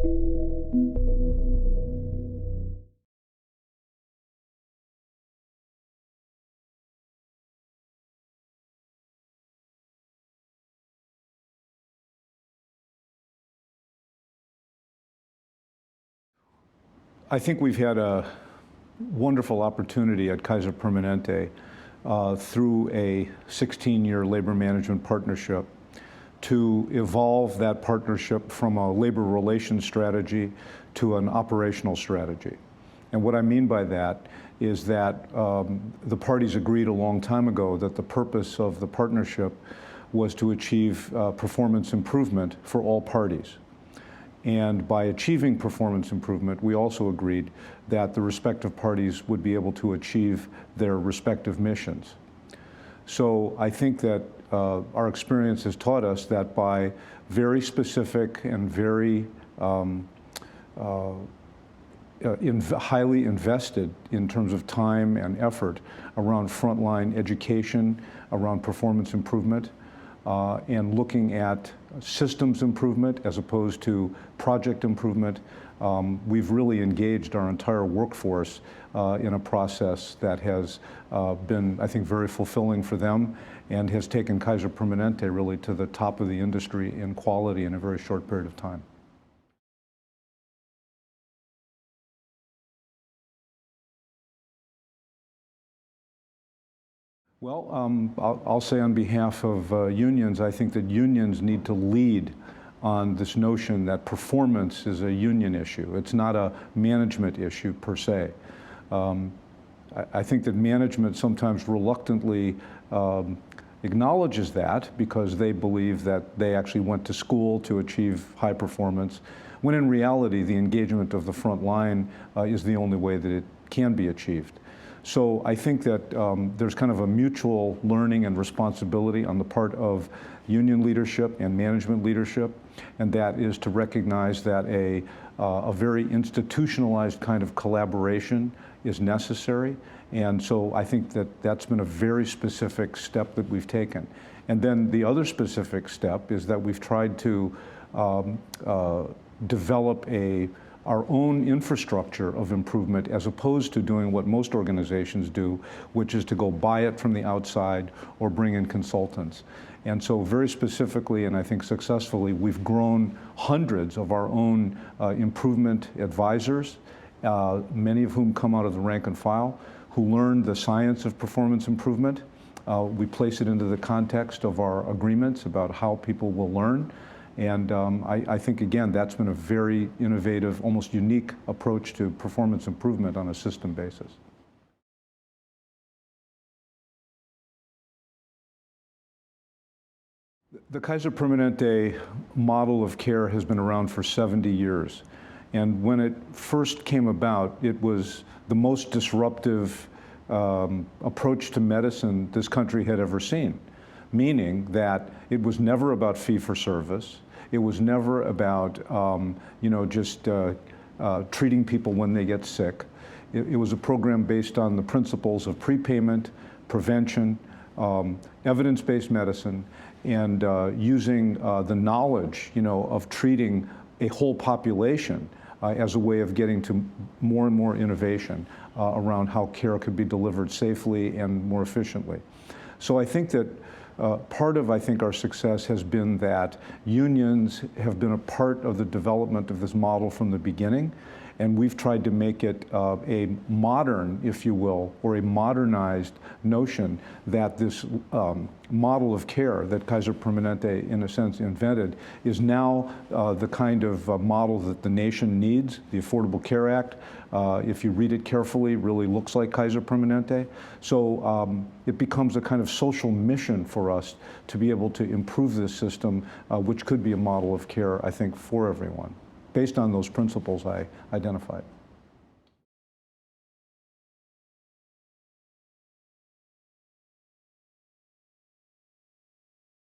I think we've had a wonderful opportunity at Kaiser Permanente through a 16-year labor management partnership to evolve that partnership from a labor relations strategy to an operational strategy. And what I mean by that is that the parties agreed a long time ago that the purpose of the partnership was to achieve performance improvement for all parties. And by achieving performance improvement, we also agreed that the respective parties would be able to achieve their respective missions. So I think that our experience has taught us that by very specific and very highly invested in terms of time and effort around frontline education, around performance improvement, and looking at systems improvement as opposed to project improvement, we've really engaged our entire workforce in a process that has been, I think, very fulfilling for them and has taken Kaiser Permanente really to the top of the industry in quality in a very short period of time. Well, I'll say on behalf of unions, I think that unions need to lead on this notion that performance is a union issue. It's not a management issue per se. I think that management sometimes reluctantly acknowledges that because they believe that they actually went to school to achieve high performance, when in reality the engagement of the front line is the only way that it can be achieved. So I think that there's kind of a mutual learning and responsibility on the part of union leadership and management leadership, and that is to recognize that a very institutionalized kind of collaboration is necessary. And so I think that that's been a very specific step that we've taken. And then the other specific step is that we've tried to develop our own infrastructure of improvement as opposed to doing what most organizations do, which is to go buy it from the outside or bring in consultants. And so very specifically, and I think successfully, we've grown hundreds of our own improvement advisors, many of whom come out of the rank and file, who learn the science of performance improvement. We place it into the context of our agreements about how people will learn. And I think, again, that's been a very innovative, almost unique approach to performance improvement on a system basis. The Kaiser Permanente model of care has been around for 70 years. And when it first came about, it was the most disruptive approach to medicine this country had ever seen. Meaning that it was never about fee-for-service. It was never about, just treating people when they get sick. It was a program based on the principles of prepayment, prevention, evidence-based medicine, and using the knowledge, of treating a whole population as a way of getting to more and more innovation around how care could be delivered safely and more efficiently. So I think that part of, our success has been that unions have been a part of the development of this model from the beginning, and we've tried to make it a modern, if you will, or a modernized notion that this model of care that Kaiser Permanente, in a sense, invented is now the kind of model that the nation needs. The Affordable Care Act, if you read it carefully, really looks like Kaiser Permanente. So it becomes a kind of social mission for us to be able to improve this system, which could be a model of care, I think, for everyone, based on those principles I identified.